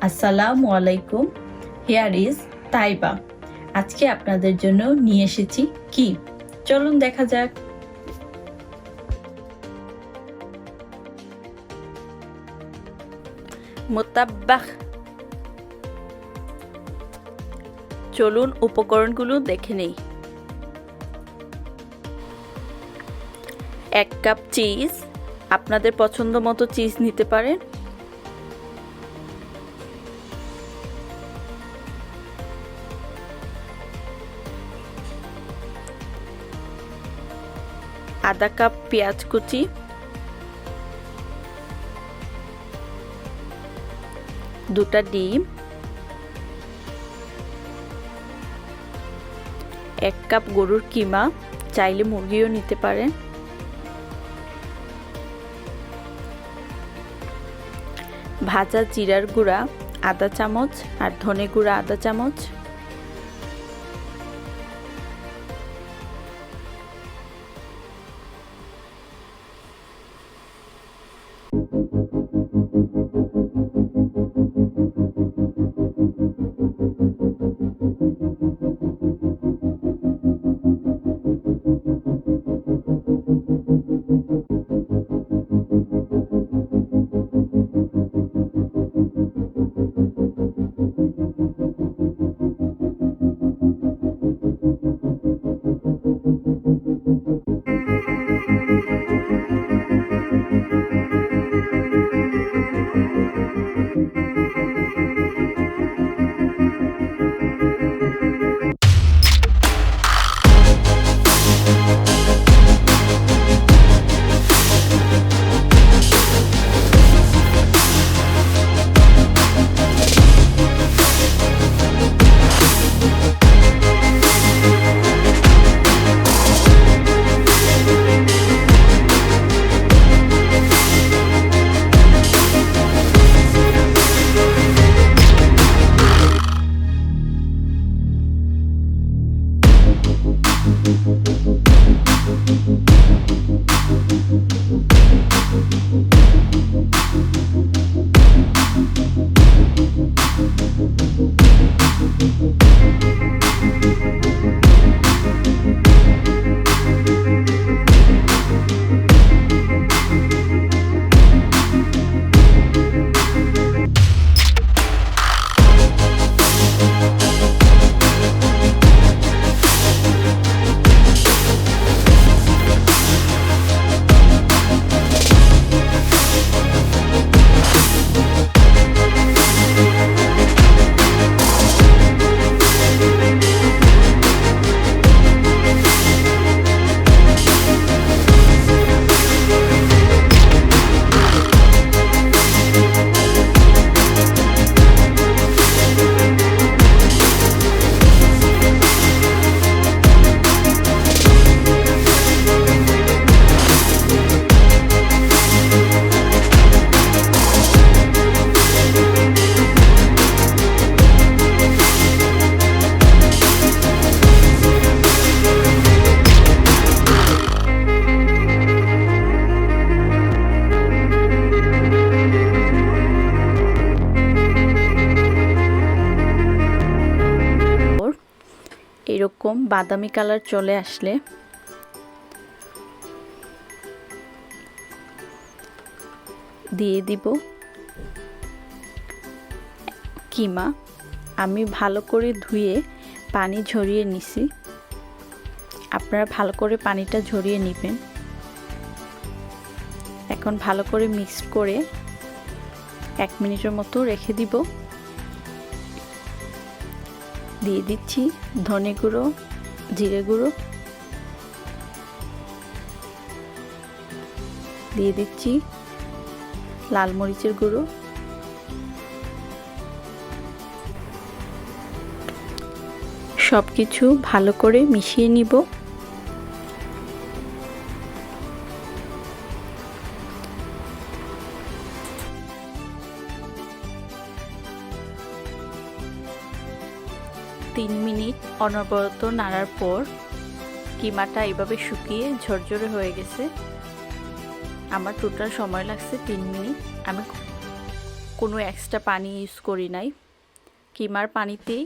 আসসালামু আলাইকুম। Here is Taiba. আজকে আপনাদের জন্য নিয়ে এসেছি কি, চলুন দেখা যাক। মুরতাবাক। চলুন উপকরণগুলো দেখে নেই। 1 কাপ চিজ, আপনাদের পছন্দ মতো চিজ নিতে পারেন। আধা কাপ পেঁয়াজ কুচি, 2টা ডিম, 1 কাপ গরুর কিমা, চাইলে মুরগিও নিতে পারেন। ভাজা জিরার গুঁড়া আধা চামচ আর ধনে গুঁড়া আধা চামচ, এরকম বাদামি কালার চলে আসলে দিয়ে দিব কিমা। আমি ভালো করে ধুয়ে পানি ঝরিয়ে নিছি, আপনারা ভালো করে পানিটা ঝরিয়ে নেবেন। এখন ভালো করে মিক্স করে 1 মিনিটের মতো রেখে দিব। দিয়ে দিচ্ছি ধনে গুঁড়ো, জিরে গুঁড়ো, দিয়ে দিচ্ছি লাল মরিচের গুঁড়ো, সবকিছু ভালো করে মিশিয়ে নিব। তিন মিনিট অনবরত নাড়ার পর কিমাটা এভাবে শুকিয়ে ঝরঝরে হয়ে গেছে। আমার টোটাল সময় লাগছে 3 মিনিট। আমি কোনো এক্সট্রা পানি ইউজ করি নাই, কিমার পানিতেই।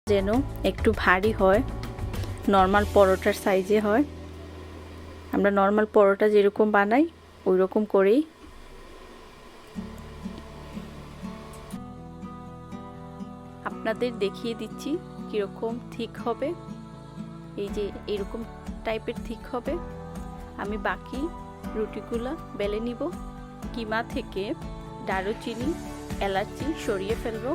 যেন একটু ভারী হয়, নর্মাল পরোটার সাইজে হয়। আমরা নর্মাল পরোটা যেরকম বানাই ওই রকম করেই। আপনাদের দেখিয়ে দিচ্ছি কীরকম ঠিক হবে। এই যে এরকম টাইপের ঠিক হবে। আমি বাকি রুটিগুলো বেলে নিব। কিমা থেকে দারুচিনি, এলাচি সরিয়ে ফেলবো।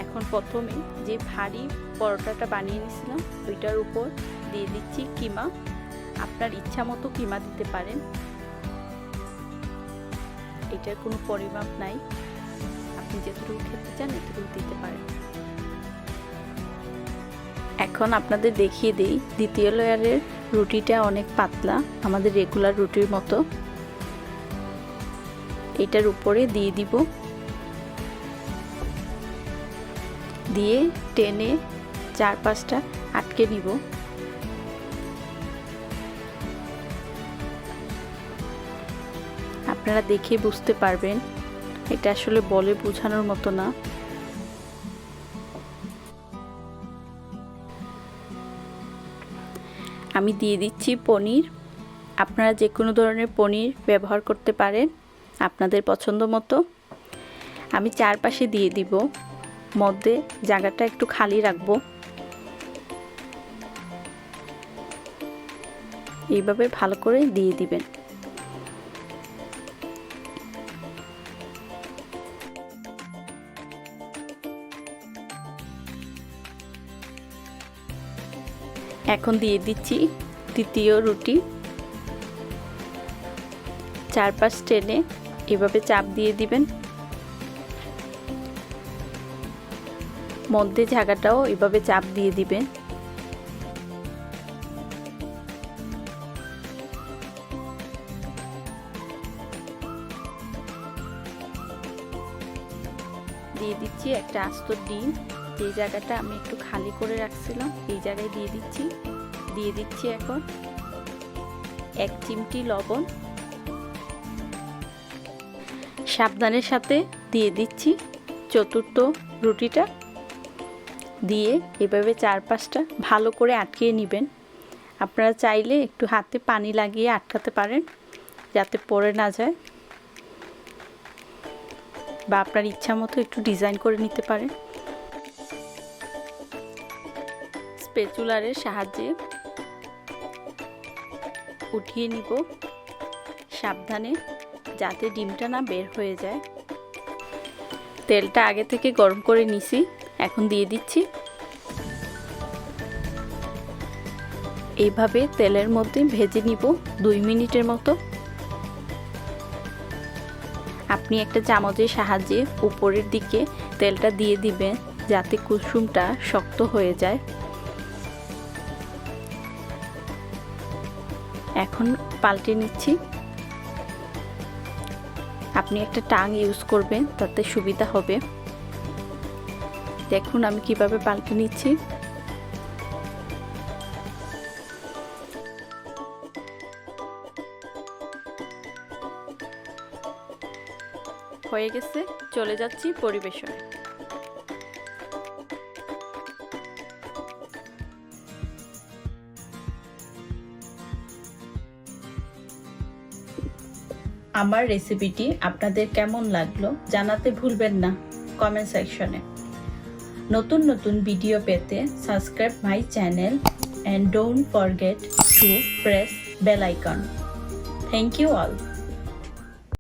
এখন প্রথমে যে ভারী পরোটাটা বানিয়ে নিয়েছিলাম ওইটার উপর দিয়ে দিচ্ছি কিমা। আপনার ইচ্ছা মতো কিমা দিতে পারেন, এটার কোনো পরিমাপ নাই, আপনি যতটুকু খেতে চান এতটুকু দিতে পারেন। এখন আপনাদের দেখিয়ে দিই দ্বিতীয় লেয়ারের রুটিটা অনেক পাতলা, আমাদের রেগুলার রুটির মতো। এটার উপরে দিয়ে দিব, দিয়ে টেনে 4-5টা আটকে নিব। আপনারা দেখে বুঝতে পারবেন এটা আসলে বলে বোঝানোর মতো না। আমি দিয়ে দিচ্ছি পনির। আপনারা যে কোনো ধরনের পনির ব্যবহার করতে পারেন আপনাদের পছন্দ মতো। আমি চারপাশে দিয়ে দিব, মধ্যে জায়গাটা একটু খালি রাখবো। এইভাবে ভালো করে দিয়ে দিবেন। এখন দিয়ে দিচ্ছি তৃতীয় রুটি। চারপাশ টেনে এভাবে চাপ দিয়ে দিবেন, মধ্যে জায়গাটাও এভাবে চাপ দিয়ে দিবেন। দিচ্ছি একটা আস্ত ডিম, যে জায়গাটা আমি একটু খালি করে রাখছিলাম এই জায়গায় দিয়ে দিচ্ছি এখন 1 চিমটি লবণ, সাবধানের সাথে দিয়ে দিচ্ছি চতুর্থ রুটিটা, দিয়ে এভাবে 4-5টা ভালো করে আটকিয়ে নেবেন। আপনারা চাইলে একটু হাতে পানি লাগিয়ে আটকাতে পারেন যাতে পড়ে না যায়, বা আপনার ইচ্ছা মতো একটু ডিজাইন করে নিতে পারেন। স্প্যাচুলারের সাহায্যে উঠিয়ে নিব সাবধানে, যাতে ডিমটা না বের হয়ে যায়। তেলটা আগে থেকে গরম করে নিছি, এখন দিয়ে দিচ্ছি। এইভাবে তেলের মধ্যে ভেজে নিব 2 মিনিটের মতো। আপনি একটা চামচের সাহায্যে উপরের দিকে তেলটা দিয়ে দিবেন যাতে কুসুমটা শক্ত হয়ে যায়। এখন পাল্টে নিচ্ছি। আপনি একটা টাং ইউজ করবেন, তাতে সুবিধা হবে। দেখুন আমি কিভাবে পাল্টে নিচ্ছি। হয়ে গেছে, চলে যাচ্ছি পরিবেশনে। আমার রেসিপিটি আপনাদের কেমন লাগলো জানাতে ভুলবেন না কমেন্ট সেকশনে। নতুন নতুন ভিডিও পেতে subscribe my channel and don't forget to press bell icon. Thank you all.